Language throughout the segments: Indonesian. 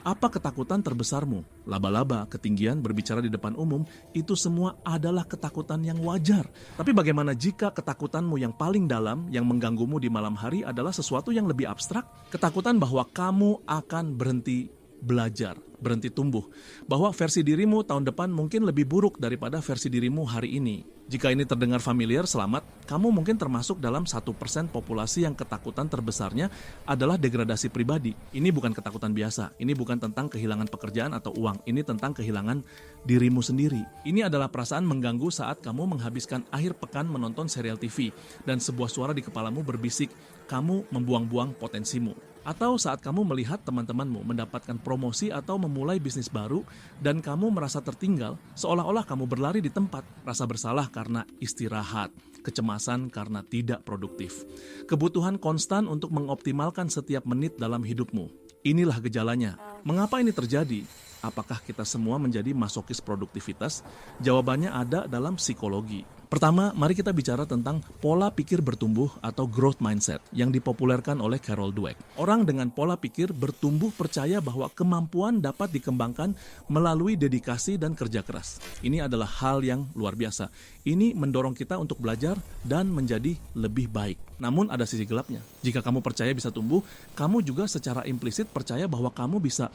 Apa ketakutan terbesarmu? Laba-laba, ketinggian, berbicara di depan umum, itu semua adalah ketakutan yang wajar. Tapi bagaimana jika ketakutanmu yang paling dalam, yang mengganggumu di malam hari adalah sesuatu yang lebih abstrak? Ketakutan bahwa kamu akan berhenti belajar, berhenti tumbuh. Bahwa versi dirimu tahun depan mungkin lebih buruk daripada versi dirimu hari ini. Jika ini terdengar familiar, selamat. Kamu mungkin termasuk dalam 1% populasi yang ketakutan terbesarnya adalah degradasi pribadi. Ini bukan ketakutan biasa. Ini bukan tentang kehilangan pekerjaan atau uang. Ini tentang kehilangan dirimu sendiri. Ini adalah perasaan mengganggu saat kamu menghabiskan akhir pekan menonton serial TV dan sebuah suara di kepalamu berbisik, kamu membuang-buang potensimu. Atau saat kamu melihat teman-temanmu mendapatkan promosi atau memulai bisnis baru dan kamu merasa tertinggal, seolah-olah kamu berlari di tempat, rasa bersalah karena istirahat, kecemasan karena tidak produktif. Kebutuhan konstan untuk mengoptimalkan setiap menit dalam hidupmu. Inilah gejalanya. Mengapa ini terjadi? Apakah kita semua menjadi masokis produktivitas? Jawabannya ada dalam psikologi. Pertama, mari kita bicara tentang pola pikir bertumbuh atau growth mindset yang dipopulerkan oleh Carol Dweck. Orang dengan pola pikir bertumbuh percaya bahwa kemampuan dapat dikembangkan melalui dedikasi dan kerja keras. Ini adalah hal yang luar biasa. Ini mendorong kita untuk belajar dan menjadi lebih baik. Namun ada sisi gelapnya. Jika kamu percaya bisa tumbuh, kamu juga secara implisit percaya bahwa kamu bisa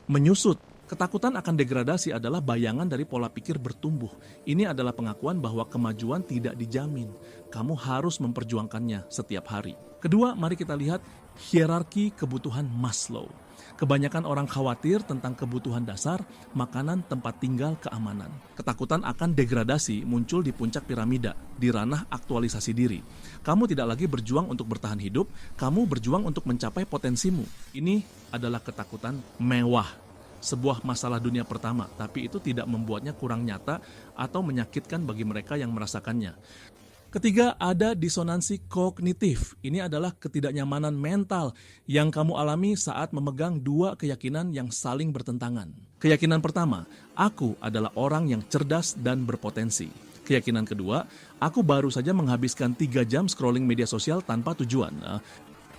menyusut. Ketakutan akan degradasi adalah bayangan dari pola pikir bertumbuh. Ini adalah pengakuan bahwa kemajuan tidak dijamin. Kamu harus memperjuangkannya setiap hari. Kedua, mari kita lihat hierarki kebutuhan Maslow. Kebanyakan orang khawatir tentang kebutuhan dasar, makanan, tempat tinggal, keamanan. Ketakutan akan degradasi muncul di puncak piramida, di ranah aktualisasi diri. Kamu tidak lagi berjuang untuk bertahan hidup, kamu berjuang untuk mencapai potensimu. Ini adalah ketakutan mewah. Sebuah masalah dunia pertama, tapi itu tidak membuatnya kurang nyata atau menyakitkan bagi mereka yang merasakannya. Ketiga, ada disonansi kognitif. Ini adalah ketidaknyamanan mental yang kamu alami saat memegang dua keyakinan yang saling bertentangan. Keyakinan pertama, aku adalah orang yang cerdas dan berpotensi. Keyakinan kedua, aku baru saja menghabiskan 3 jam scrolling media sosial tanpa tujuan.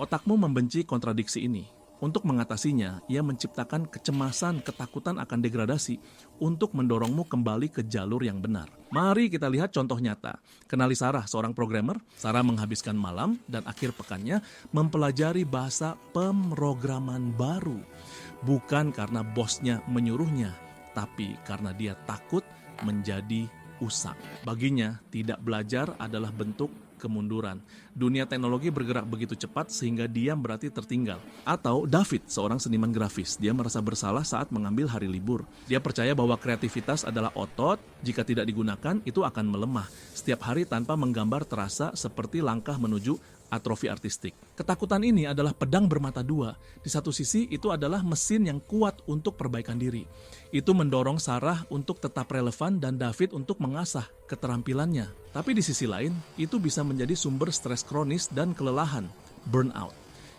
Otakmu membenci kontradiksi ini. Untuk mengatasinya, ia menciptakan kecemasan, ketakutan akan degradasi untuk mendorongmu kembali ke jalur yang benar. Mari kita lihat contoh nyata. Kenali Sarah, seorang programmer. Sarah menghabiskan malam dan akhir pekannya mempelajari bahasa pemrograman baru. Bukan karena bosnya menyuruhnya, tapi karena dia takut menjadi usang. Baginya, tidak belajar adalah bentuk kemunduran. Dunia teknologi bergerak begitu cepat sehingga dia berarti tertinggal. Atau David, seorang seniman grafis, dia merasa bersalah saat mengambil hari libur. Dia percaya bahwa kreativitas adalah otot, jika tidak digunakan itu akan melemah. Setiap hari tanpa menggambar terasa seperti langkah menuju atrofi artistik. Ketakutan ini adalah pedang bermata dua. Di satu sisi itu adalah mesin yang kuat untuk perbaikan diri. Itu mendorong Sarah untuk tetap relevan dan David untuk mengasah keterampilannya. Tapi di sisi lain, itu bisa menjadi sumber stres kronis dan kelelahan, burnout.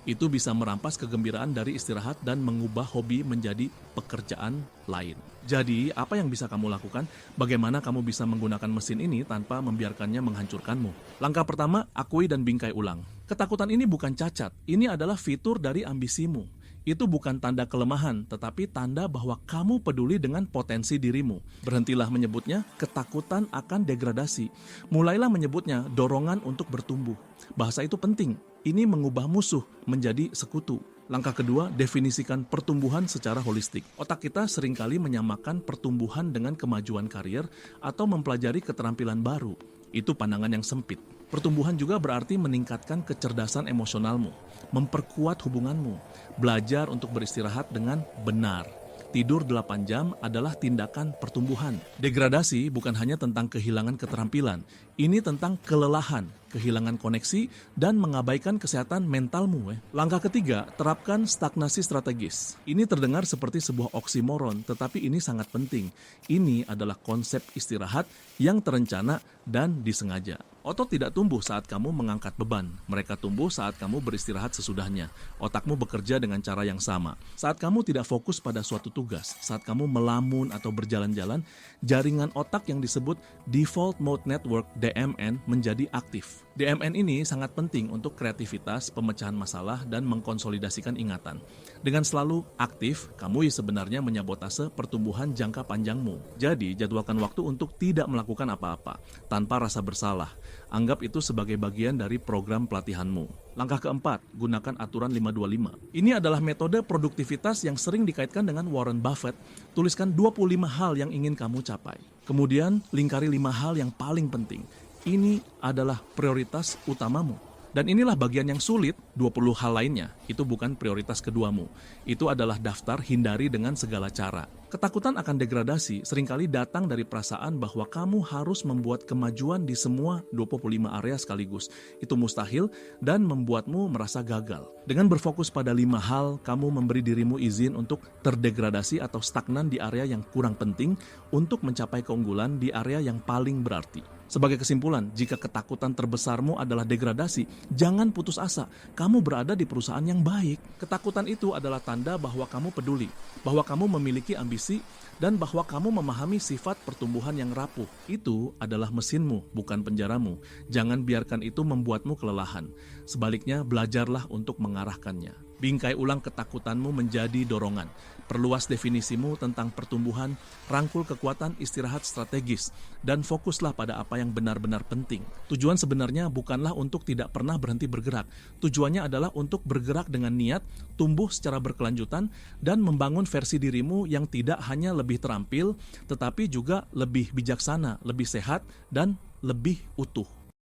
Itu bisa merampas kegembiraan dari istirahat dan mengubah hobi menjadi pekerjaan lain. Jadi, apa yang bisa kamu lakukan? Bagaimana kamu bisa menggunakan mesin ini tanpa membiarkannya menghancurkanmu? Langkah pertama, akui dan bingkai ulang. Ketakutan ini bukan cacat, ini adalah fitur dari ambisimu. Itu bukan tanda kelemahan, tetapi tanda bahwa kamu peduli dengan potensi dirimu. Berhentilah menyebutnya ketakutan akan degradasi. Mulailah menyebutnya dorongan untuk bertumbuh. Bahasa itu penting. Ini mengubah musuh menjadi sekutu. Langkah kedua, definisikan pertumbuhan secara holistik. Otak kita seringkali menyamakan pertumbuhan dengan kemajuan karir atau mempelajari keterampilan baru. Itu pandangan yang sempit. Pertumbuhan juga berarti meningkatkan kecerdasan emosionalmu, memperkuat hubunganmu, belajar untuk beristirahat dengan benar. Tidur 8 jam adalah tindakan pertumbuhan. Degradasi bukan hanya tentang kehilangan keterampilan, ini tentang kelelahan, kehilangan koneksi, dan mengabaikan kesehatan mentalmu. Langkah ketiga, terapkan stagnasi strategis. Ini terdengar seperti sebuah oksimoron, tetapi ini sangat penting. Ini adalah konsep istirahat yang terencana dan disengaja. Otot tidak tumbuh saat kamu mengangkat beban. Mereka tumbuh saat kamu beristirahat sesudahnya. Otakmu bekerja dengan cara yang sama. Saat kamu tidak fokus pada suatu tugas, saat kamu melamun atau berjalan-jalan, jaringan otak yang disebut Default Mode Network (DMN) menjadi aktif. DMN ini sangat penting untuk kreativitas, pemecahan masalah, dan mengkonsolidasikan ingatan. Dengan selalu aktif, kamu sebenarnya menyabotase pertumbuhan jangka panjangmu. Jadi, jadwalkan waktu untuk tidak melakukan apa-apa, tanpa rasa bersalah. Anggap itu sebagai bagian dari program pelatihanmu. Langkah keempat, gunakan aturan 525. Ini adalah metode produktivitas yang sering dikaitkan dengan Warren Buffett. Tuliskan 25 hal yang ingin kamu capai. Kemudian, lingkari 5 hal yang paling penting. Ini adalah prioritas utamamu. Dan inilah bagian yang sulit, 20 hal lainnya. Itu bukan prioritas keduamu. Itu adalah daftar hindari dengan segala cara. Ketakutan akan degradasi seringkali datang dari perasaan bahwa kamu harus membuat kemajuan di semua 25 area sekaligus. Itu mustahil dan membuatmu merasa gagal. Dengan berfokus pada 5 hal, kamu memberi dirimu izin untuk terdegradasi atau stagnan di area yang kurang penting untuk mencapai keunggulan di area yang paling berarti. Sebagai kesimpulan, jika ketakutan terbesarmu adalah degradasi, jangan putus asa. Kamu berada di perusahaan yang baik. Ketakutan itu adalah tanda bahwa kamu peduli, bahwa kamu memiliki ambisi, dan bahwa kamu memahami sifat pertumbuhan yang rapuh. Itu adalah mesinmu, bukan penjaramu. Jangan biarkan itu membuatmu kelelahan. Sebaliknya, belajarlah untuk mengarahkannya. Bingkai ulang ketakutanmu menjadi dorongan. Perluas definisimu tentang pertumbuhan, rangkul kekuatan istirahat strategis, dan fokuslah pada apa yang benar-benar penting. Tujuan sebenarnya bukanlah untuk tidak pernah berhenti bergerak. Tujuannya adalah untuk bergerak dengan niat, tumbuh secara berkelanjutan, dan membangun versi dirimu yang tidak hanya lebih terampil, tetapi juga lebih bijaksana, lebih sehat, dan lebih utuh.